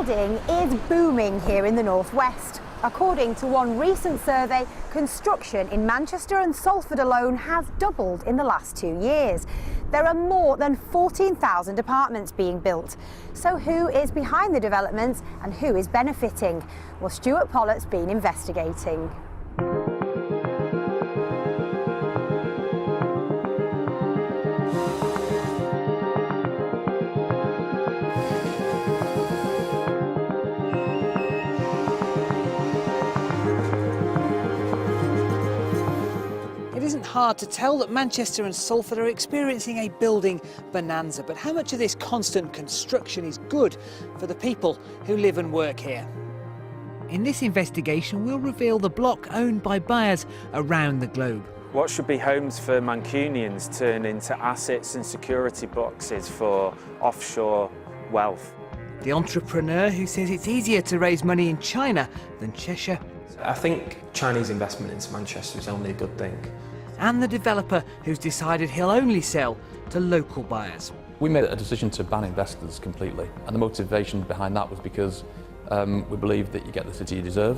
Building is booming here in the northwest. According to one recent survey, construction in Manchester and Salford alone has doubled in the last 2 years. There are more than 14,000 apartments being built. So who is behind the developments and who is benefiting? Well, Stuart Pollock's been investigating. It isn't hard to tell that Manchester and Salford are experiencing a building bonanza, but how much of this constant construction is good for the people who live and work here? In this investigation, we'll reveal the block owned by buyers around the globe. What should be homes for Mancunians turn into assets and security boxes for offshore wealth. The entrepreneur who says it's easier to raise money in China than Cheshire. I think Chinese investment into Manchester is only a good thing. And the developer who's decided he'll only sell to local buyers. We made a decision to ban investors completely, and the motivation behind that was because we believe that you get the city you deserve.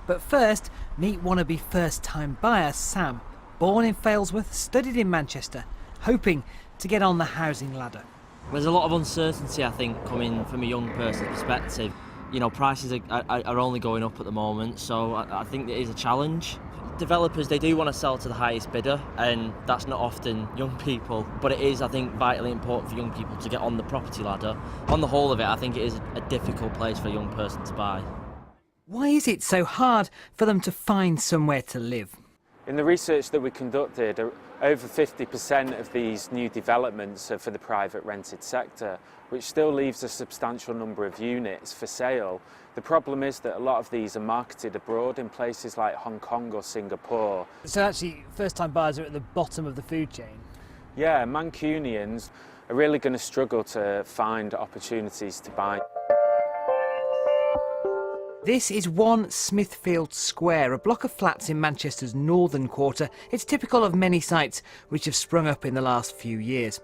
But first, meet wannabe first-time buyer Sam. Born in Failsworth, studied in Manchester, hoping to get on the housing ladder. There's a lot of uncertainty, I think, coming from a young person's perspective. You know, prices are only going up at the moment, so I think it is a challenge. Developers, they do want to sell to the highest bidder, and that's not often young people, but it is, I think, vitally important for young people to get on the property ladder. On the whole of it, I think it is a difficult place for a young person to buy. Why is it so hard for them to find somewhere to live? In the research that we conducted, over 50% of these new developments are for the private rented sector, which still leaves a substantial number of units for sale. The problem is that a lot of these are marketed abroad in places like Hong Kong or Singapore. So actually, first-time buyers are at the bottom of the food chain? Yeah, Mancunians are really going to struggle to find opportunities to buy. This is 1 Smithfield Square, a block of flats in Manchester's northern quarter. It's typical of many sites which have sprung up in the last few years.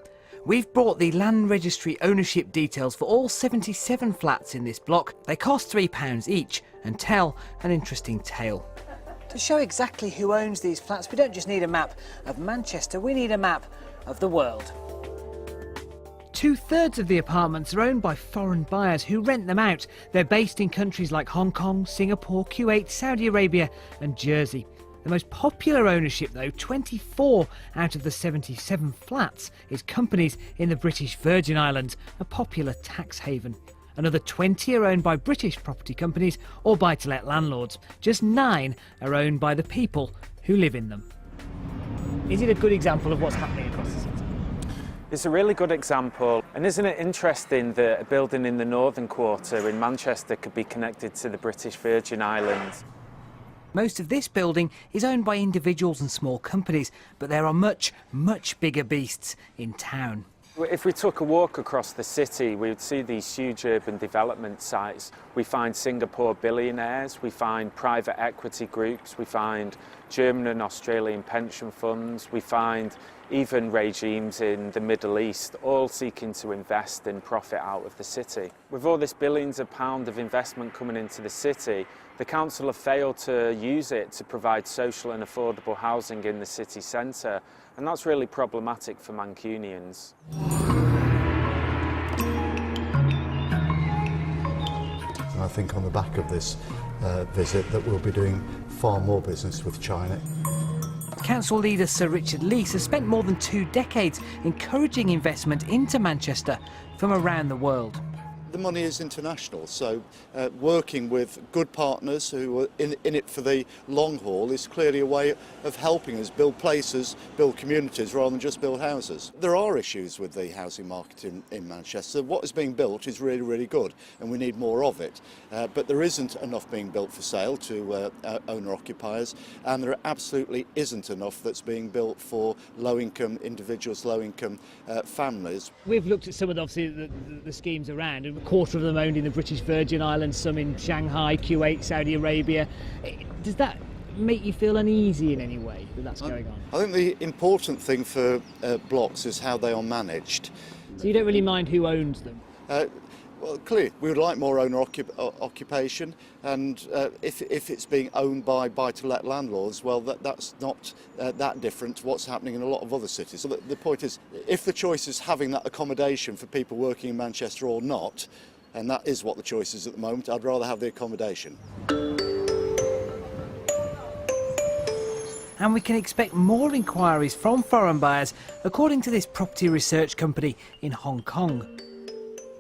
We've brought the land registry ownership details for all 77 flats in this block. They cost £3 each and tell an interesting tale. To show exactly who owns these flats, we don't just need a map of Manchester, we need a map of the world. 2/3 of the apartments are owned by foreign buyers who rent them out. They're based in countries like Hong Kong, Singapore, Kuwait, Saudi Arabia and Jersey. The most popular ownership, though, 24 out of the 77 flats, is companies in the British Virgin Islands, a popular tax haven. Another 20 are owned by British property companies or buy-to-let landlords. Just 9 are owned by the people who live in them. Is it a good example of what's happening across the city? It's a really good example, and isn't it interesting that a building in the northern quarter in Manchester could be connected to the British Virgin Islands? Most of this building is owned by individuals and small companies, but there are much, much bigger beasts in town. If we took a walk across the city, we would see these huge urban development sites. We find Singapore billionaires, we find private equity groups, we find German and Australian pension funds, we find even regimes in the Middle East, all seeking to invest and profit out of the city. With all this billions of pounds of investment coming into the city, the council have failed to use it to provide social and affordable housing in the city centre, and that's really problematic for Mancunians. I think on the back of this visit that we'll be doing far more business with China. Council leader Sir Richard Leese has spent more than 2 decades encouraging investment into Manchester from around the world. The money is international, so working with good partners who are in it for the long haul is clearly a way of helping us build places, build communities rather than just build houses. There are issues with the housing market in Manchester. What is being built is really, really good and we need more of it, but there isn't enough being built for sale to owner-occupiers, and there absolutely isn't enough that's being built for low-income individuals, low-income families. We've looked at some of obviously the schemes around, and a quarter of them owned in the British Virgin Islands, some in Shanghai, Kuwait, Saudi Arabia. Does that make you feel uneasy in any way that that's going on? I think the important thing for blocks is how they are managed. So you don't really mind who owns them? Well, clearly, we would like more owner occupation, and if it's being owned by buy-to-let landlords, well, that's not that different to what's happening in a lot of other cities. So the point is, if the choice is having that accommodation for people working in Manchester or not, and that is what the choice is at the moment, I'd rather have the accommodation. And we can expect more inquiries from foreign buyers, according to this property research company in Hong Kong.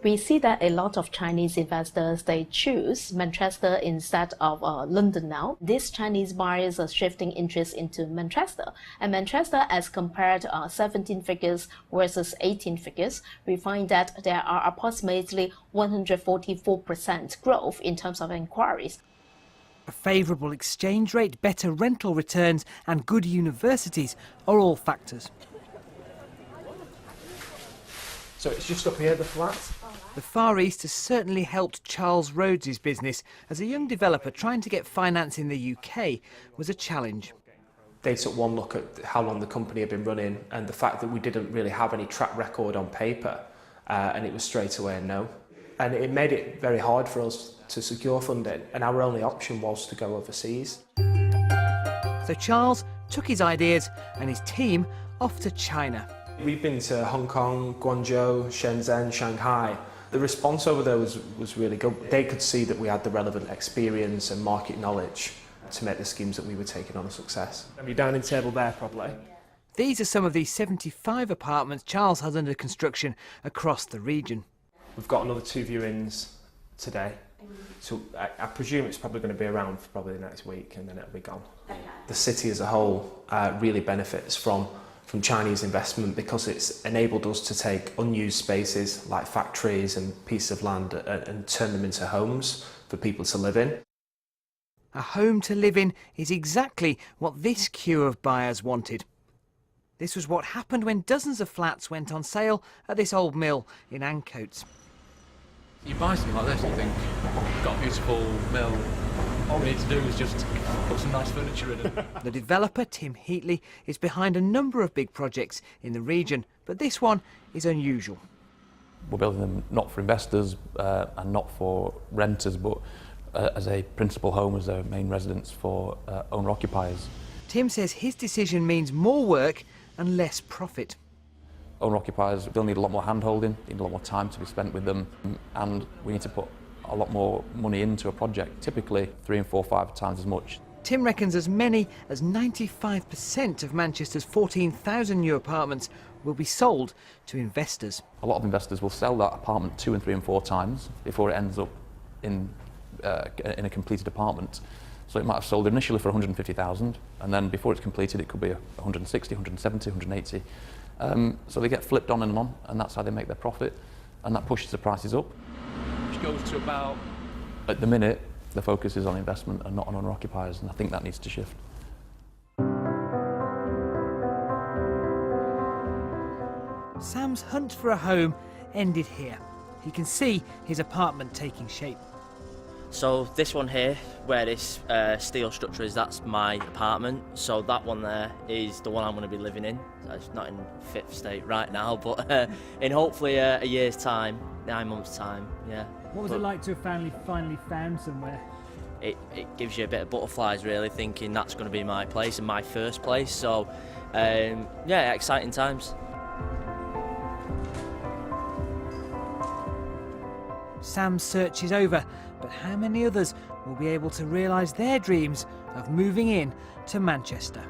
We see that a lot of Chinese investors, they choose Manchester instead of London now. These Chinese buyers are shifting interest into Manchester. And Manchester, as compared to 17 figures versus 18 figures, we find that there are approximately 144% growth in terms of inquiries. A favourable exchange rate, better rental returns and good universities are all factors. So it's just up here, the flat. The Far East has certainly helped Charles Rhodes's business, as a young developer trying to get finance in the UK was a challenge. They took one look at how long the company had been running and the fact that we didn't really have any track record on paper, and it was straight away a no. And it made it very hard for us to secure funding, and our only option was to go overseas. So Charles took his ideas and his team off to China. We've been to Hong Kong, Guangzhou, Shenzhen, Shanghai. The response over there was really good. They could see that we had the relevant experience and market knowledge to make the schemes that we were taking on a success. Have you dining table there, probably? These are some of the 75 apartments Charles has under construction across the region. We've got another 2 viewings today, so I presume it's probably going to be around for probably the next week and then it'll be gone. The city as a whole really benefits from Chinese investment because it's enabled us to take unused spaces like factories and pieces of land and turn them into homes for people to live in. A home to live in is exactly what this queue of buyers wanted. This was what happened when dozens of flats went on sale at this old mill in Ancoats. You buy something like this and you think, got a beautiful mill, all we need to do is just put some nice furniture in it. The developer, Tim Heatley, is behind a number of big projects in the region, but this one is unusual. We're building them not for investors and not for renters, but as a principal home, as a main residence for owner-occupiers. Tim says his decision means more work and less profit. Owner-occupiers, they'll need a lot more hand-holding, need a lot more time to be spent with them, and we need to put a lot more money into a project, typically 3 and 4, 5 times as much. Tim reckons as many as 95% of Manchester's 14,000 new apartments will be sold to investors. A lot of investors will sell that apartment 2 and 3 and 4 times before it ends up in a completed apartment. So it might have sold initially for 150,000, and then before it's completed it could be 160, 170, 180. So they get flipped on, and that's how they make their profit, and that pushes the prices up. Which goes to about... At the minute, the focus is on investment and not on owner-occupiers, and I think that needs to shift. Sam's hunt for a home ended here. He can see his apartment taking shape. So this one here, where this steel structure is, that's my apartment. So that one there is the one I'm going to be living in. It's not in fit state right now, but in hopefully a year's time, 9 months' time, yeah. What was it like to have finally found somewhere? It gives you a bit of butterflies, really, thinking that's going to be my place and my first place. So, yeah, exciting times. Sam's search is over, but how many others will be able to realise their dreams of moving in to Manchester?